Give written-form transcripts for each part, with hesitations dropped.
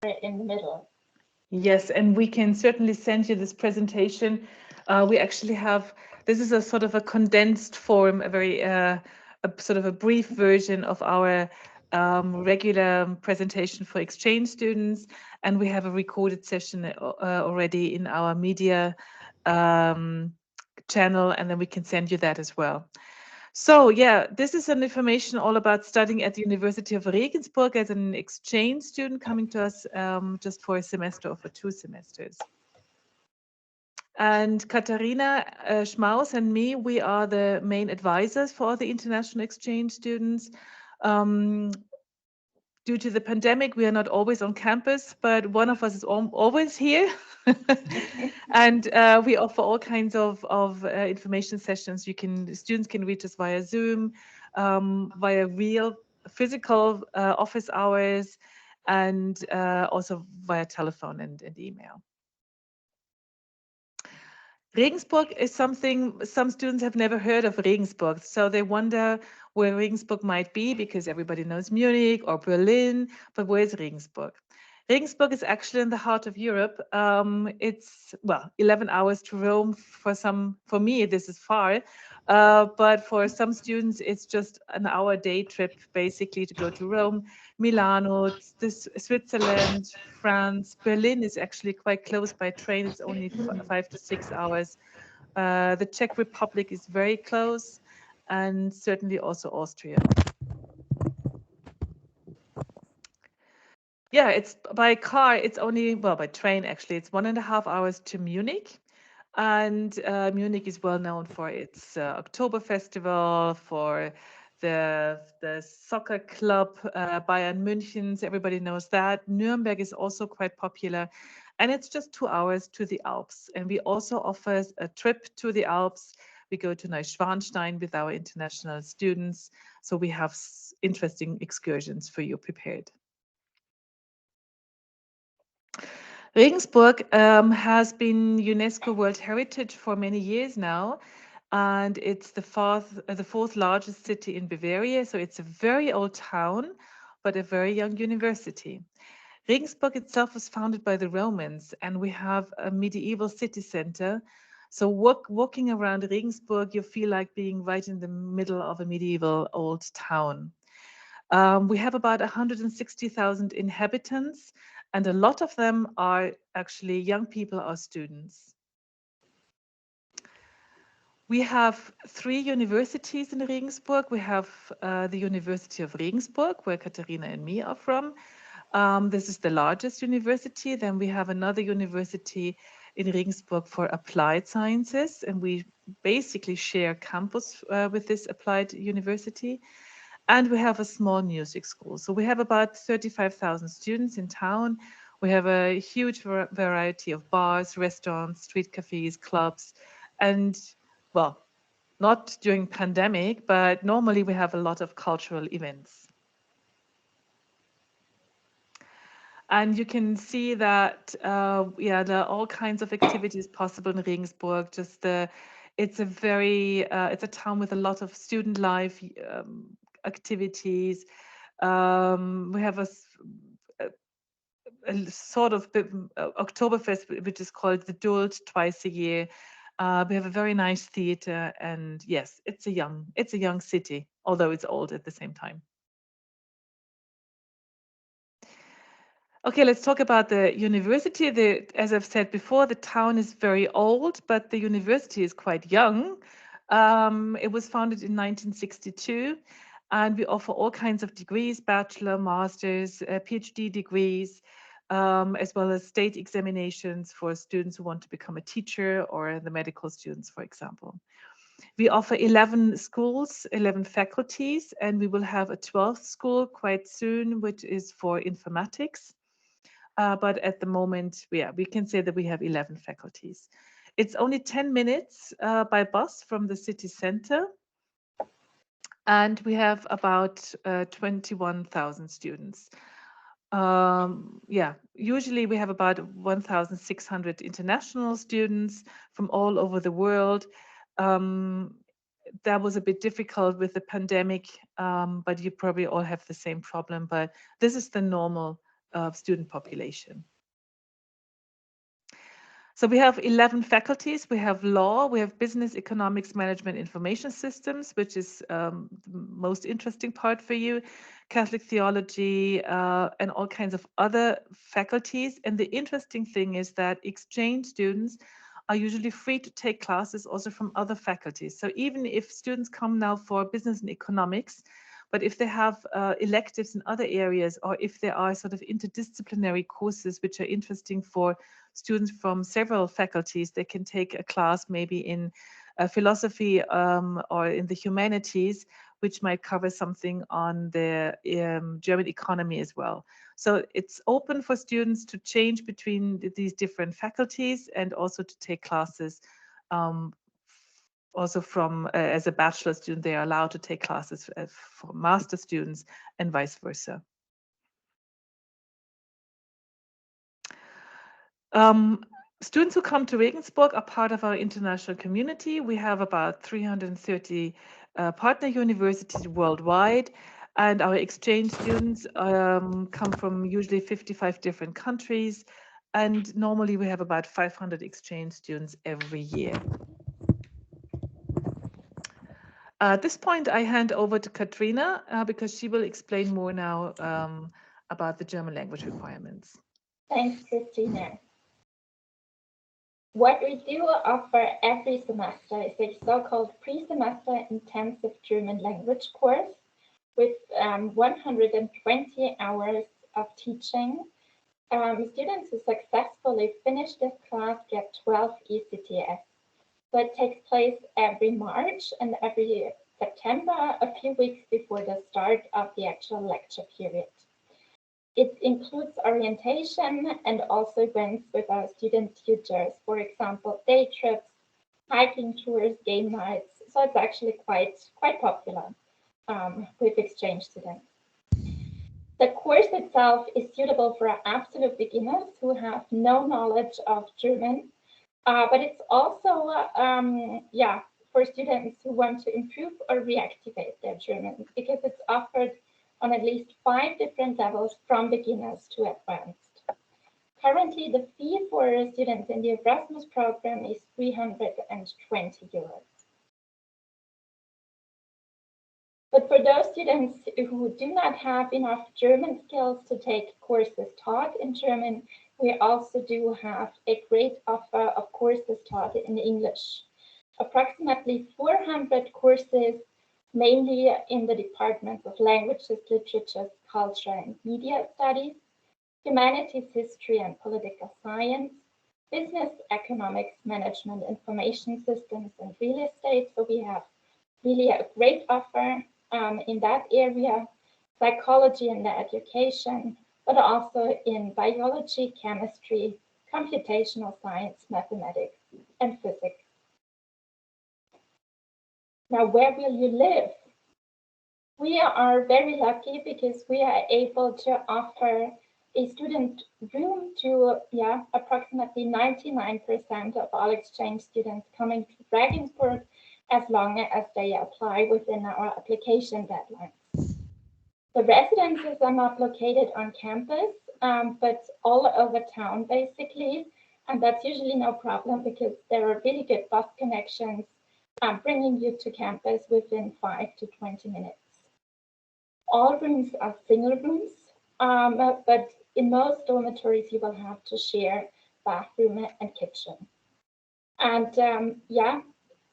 in the middle. Yes, and we can certainly send you this presentation. We actually have, this is a sort of a condensed form, a very, a sort of a brief version of our regular presentation for exchange students. And we have a recorded session already in our media channel, and then we can send you that as well. So yeah, this is an information all about studying at the University of Regensburg as an exchange student coming to us just for a semester or for 2 semesters. And Katharina Schmaus and me, we are the main advisors for the international exchange students. Um, Due to the pandemic, we are not always on campus, but one of us is always here. And we offer all kinds of information sessions. Students can reach us via Zoom, via real physical office hours, and also via telephone and email. Regensburg is something some students have never heard of Regensburg, so they wonder where Regensburg might be because everybody knows Munich or Berlin, but where's Regensburg? Regensburg is actually in the heart of Europe. It's well, 11 hours to Rome for some. For me, this is far, but for some students, it's just an hour day trip basically to go to Rome, Milano, Switzerland, France. Berlin is actually quite close by train. It's only 5 to 6 hours. The Czech Republic is very close, and certainly also Austria. Yeah, it's by car, it's only, well, by train actually, it's 1.5 hours to Munich. And Munich is well known for its October Festival, for the soccer club Bayern München. Everybody knows that. Nuremberg is also quite popular. And it's just 2 hours to the Alps. And we also offer a trip to the Alps. We go to Neuschwanstein with our international students. So we have interesting excursions for you prepared. Regensburg has been UNESCO World Heritage for many years now, and it's the fourth largest city in Bavaria. So it's a very old town, but a very young university. Regensburg itself was founded by the Romans, and we have a medieval city center. So walking around Regensburg, you feel like being right in the middle of a medieval old town. We have about 160,000 inhabitants, and a lot of them are actually young people or students. We have 3 universities in Regensburg. We have the University of Regensburg, where Katharina and me are from. This is the largest university. Then we have another university in Regensburg for applied sciences, and we basically share campus with this applied university. And we have a small music school. So we have about 35,000 students in town. We have a huge variety of bars, restaurants, street cafes, clubs, and well, not during pandemic, but normally we have a lot of cultural events. And you can see that, yeah, there are all kinds of activities possible in Regensburg. It's a it's a town with a lot of student life activities. We have a, a sort of Oktoberfest, which is called the Duld, twice a year. We have a very nice theater, and yes, it's a young city, although it's old at the same time. Okay, let's talk about the university. As I've said before, the town is very old, but the university is quite young. It was founded in 1962, and we offer all kinds of degrees, bachelor, masters, PhD degrees, as well as state examinations for students who want to become a teacher or the medical students, for example. We offer 11 schools, 11 faculties, and we will have a 12th school quite soon, which is for informatics. But at the moment, yeah, we can say that we have 11 faculties. It's only 10 minutes by bus from the city center, and we have about 21,000 students. Yeah, usually we have about 1,600 international students from all over the world. Um, that was a bit difficult with the pandemic, but you probably all have the same problem. But this is the normal student population. So we have 11 faculties. We have law, we have business, economics, management, information systems, which is the most interesting part for you, Catholic theology, and all kinds of other faculties. And the interesting thing is that exchange students are usually free to take classes also from other faculties. So even if students come now for business and economics, but if they have electives in other areas, or if there are sort of interdisciplinary courses which are interesting for students from several faculties, they can take a class maybe in philosophy or in the humanities, which might cover something on the German economy as well. So it's open for students to change between these different faculties and also to take classes. Also from as a bachelor student, they are allowed to take classes for master students and vice versa. Students who come to Regensburg are part of our international community. We have about 330 partner universities worldwide, and our exchange students come from usually 55 different countries, and normally we have about 500 exchange students every year. At this point, I hand over to Katrina because she will explain more now about the German language requirements. Thanks, Christina. What we do offer every semester is a so-called pre-semester intensive German language course with 120 hours of teaching. Students who successfully finish this class get 12 ECTS. So it takes place every March and every September, a few weeks before the start of the actual lecture period. It includes orientation and also events with our student tutors, for example, day trips, hiking tours, game nights. So it's actually quite popular with exchange students. The course itself is suitable for absolute beginners who have no knowledge of German, but it's also for students who want to improve or reactivate their German, because it's offered on at least 5 different levels from beginners to advanced. Currently, the fee for students in the Erasmus program is 320 euros. But for those students who do not have enough German skills to take courses taught in German, we also do have a great offer of courses taught in English. Approximately 400 courses, mainly in the departments of languages, literatures, culture, and media studies, humanities, history, and political science, business, economics, management, information systems, and real estate. So we have really a great offer in that area, psychology and education, but also in biology, chemistry, computational science, mathematics, and physics. Now, where will you live? We are very lucky because we are able to offer a student room to approximately 99% of all exchange students coming to Regensburg, as long as they apply within our application deadlines. The residences are not located on campus, but all over town, basically. And that's usually no problem because there are really good bus connections bringing you to campus within 5 to 20 minutes. All rooms are single rooms, but in most dormitories, you will have to share bathroom and kitchen. And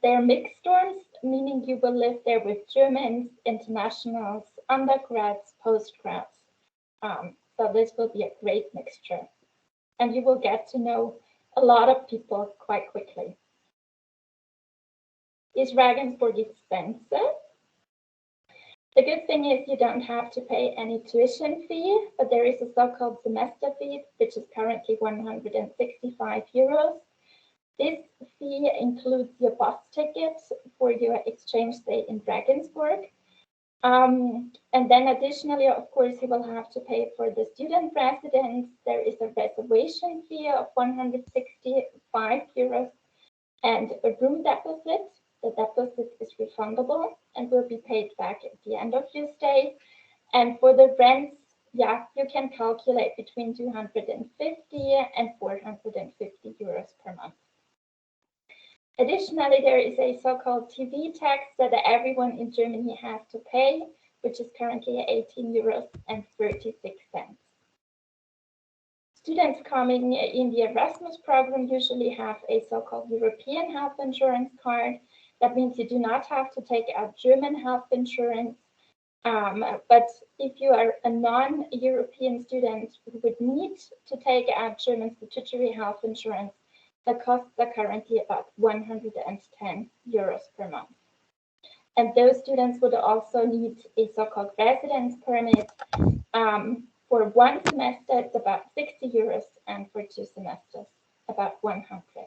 they're mixed dorms, meaning you will live there with Germans, internationals, undergrads, postgrads. So this will be a great mixture. And you will get to know a lot of people quite quickly. Is Regensburg expensive? The good thing is you don't have to pay any tuition fee, but there is a so-called semester fee, which is currently 165 euros. This fee includes your bus ticket for your exchange stay in Regensburg. And then additionally, of course, you will have to pay for the student residence. There is a reservation fee of 165 euros and a room deposit. The deposit is refundable and will be paid back at the end of your stay. And for the rents, yeah, you can calculate between 250 and 450 euros per month. Additionally, there is a so-called TV tax that everyone in Germany has to pay, which is currently 18 euros and 36 cents. Students coming in the Erasmus program usually have a so-called European health insurance card. That means you do not have to take out German health insurance. But if you are a non-European student who would need to take out German statutory health insurance, the costs are currently about 110 euros per month. And those students would also need a so-called residence permit. For one semester, it's about 60 euros, and for 2 semesters, about 100.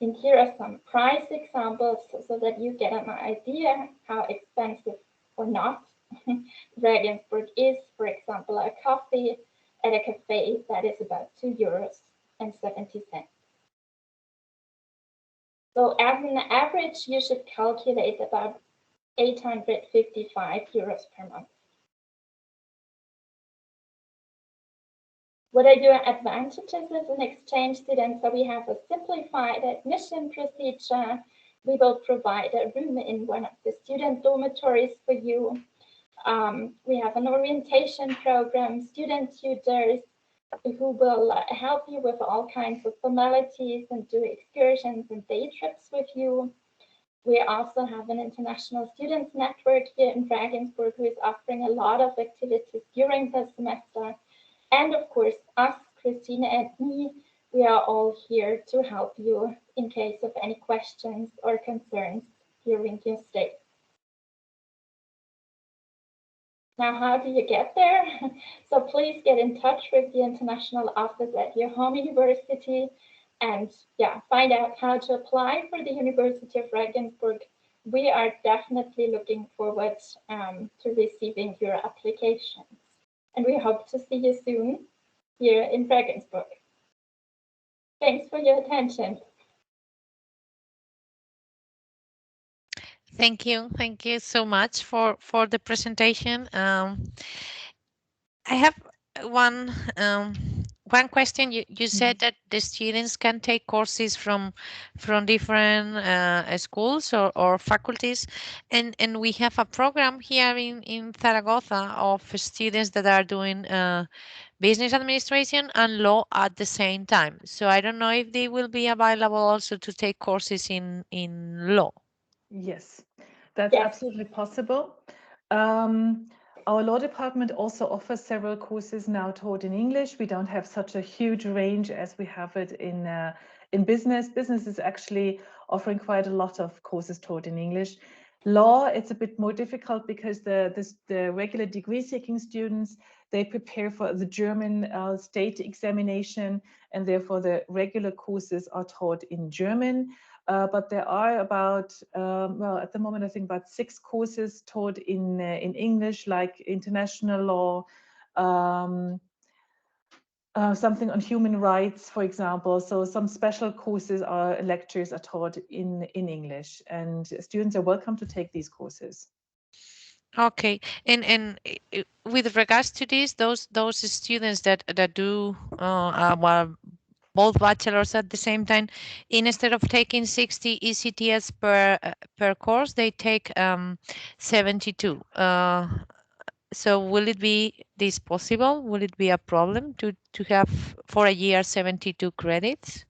And here are some price examples so that you get an idea how expensive or not Regensburg is. For example, a coffee at a cafe, that is about 2 euros and 70 cents. So as an average, you should calculate about 855 euros per month. What are your advantages as an exchange student? So we have a simplified admission procedure. We will provide a room in one of the student dormitories for you. We have an orientation program, student tutors who will help you with all kinds of formalities and do excursions and day trips with you. We also have an international students network here in Regensburg who is offering a lot of activities during the semester. And of course, us, Christine and me, we are all here to help you in case of any questions or concerns during your stay. Now, how do you get there? So please get in touch with the international office at your home university and find out how to apply for the University of Regensburg. We are definitely looking forward to receiving your applications. And we hope to see you soon here in Regensburg. Thanks for your attention. Thank you so much for the presentation. I have one question. You said that the students can take courses from different schools or faculties, and we have a program here in Zaragoza of students that are doing business administration and law at the same time. So I don't know if they will be available also to take courses in law. Yes, that's absolutely possible. Our law department also offers several courses now taught in English. We don't have such a huge range as we have it in business. Business is actually offering quite a lot of courses taught in English. Law, it's a bit more difficult because the regular degree-seeking students, they prepare for the German state examination, and therefore the regular courses are taught in German. But there are about, well, at the moment, I think about 6 courses taught in English, like international law, something on human rights, for example. So some special courses or lectures are taught in English, and students are welcome to take these courses. Okay, and with regards to this, those students that do well, both bachelors at the same time, instead of taking 60 ECTS per course, they take 72. So will it be this possible? Will it be a problem to have for a year 72 credits?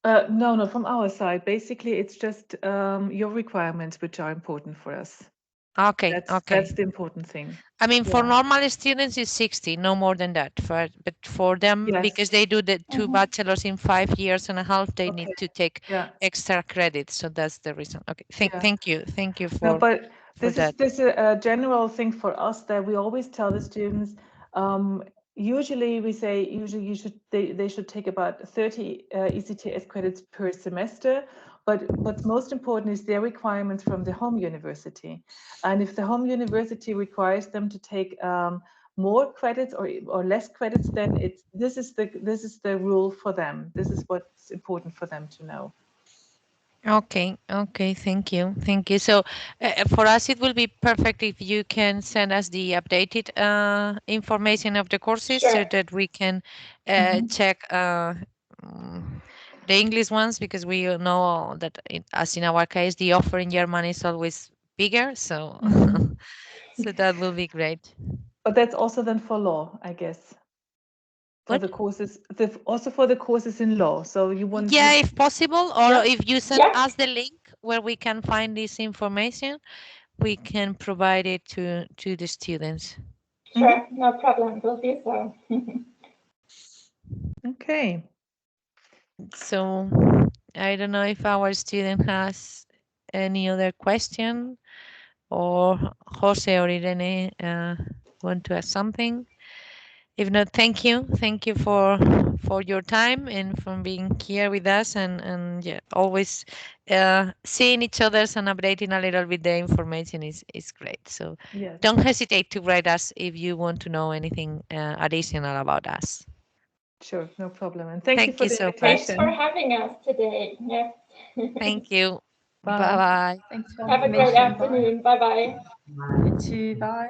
No, from our side. Basically, it's just your requirements which are important for us. Okay, That's the important thing. I mean, for normal students, it's 60, no more than that. But for them, because they do the 2 bachelors in 5 years and a half, they need to take extra credits. So that's the reason. Okay, thank you for. No, but this is a general thing for us that we always tell the students. Usually we say they should take about 30 ECTS credits per semester. But what's most important is their requirements from the home university. And if the home university requires them to take more credits or less credits, then this is the rule for them. This is what's important for them to know. Okay, thank you. So for us, it will be perfect if you can send us the updated information of the courses so Sure. that we can Mhm. check mm, the English ones, because we know that, as in our case, the offer in German is always bigger. So, Mhm. so that will be great. But that's also then for law, I guess. For What? the courses, also for the courses in law. So you want Yeah, if possible, or Yeah. if you send Yeah. us the link where we can find this information, we can provide it to the students. Sure. No problem. We'll do so. Okay. So I don't know if our student has any other question, or Jose or Irene want to ask something. If not, thank you. Thank you for your time and for being here with us, and yeah, always seeing each other's and updating a little bit the information is great. So Yes. don't hesitate to write us if you want to know anything additional about us. Sure, no problem. And thank you Thank for you the so much. Thanks for invitation. having us today. Yes. Thank you. Bye. Bye bye. Thanks for Have a great information. Bye. afternoon. Bye bye. You too. Bye.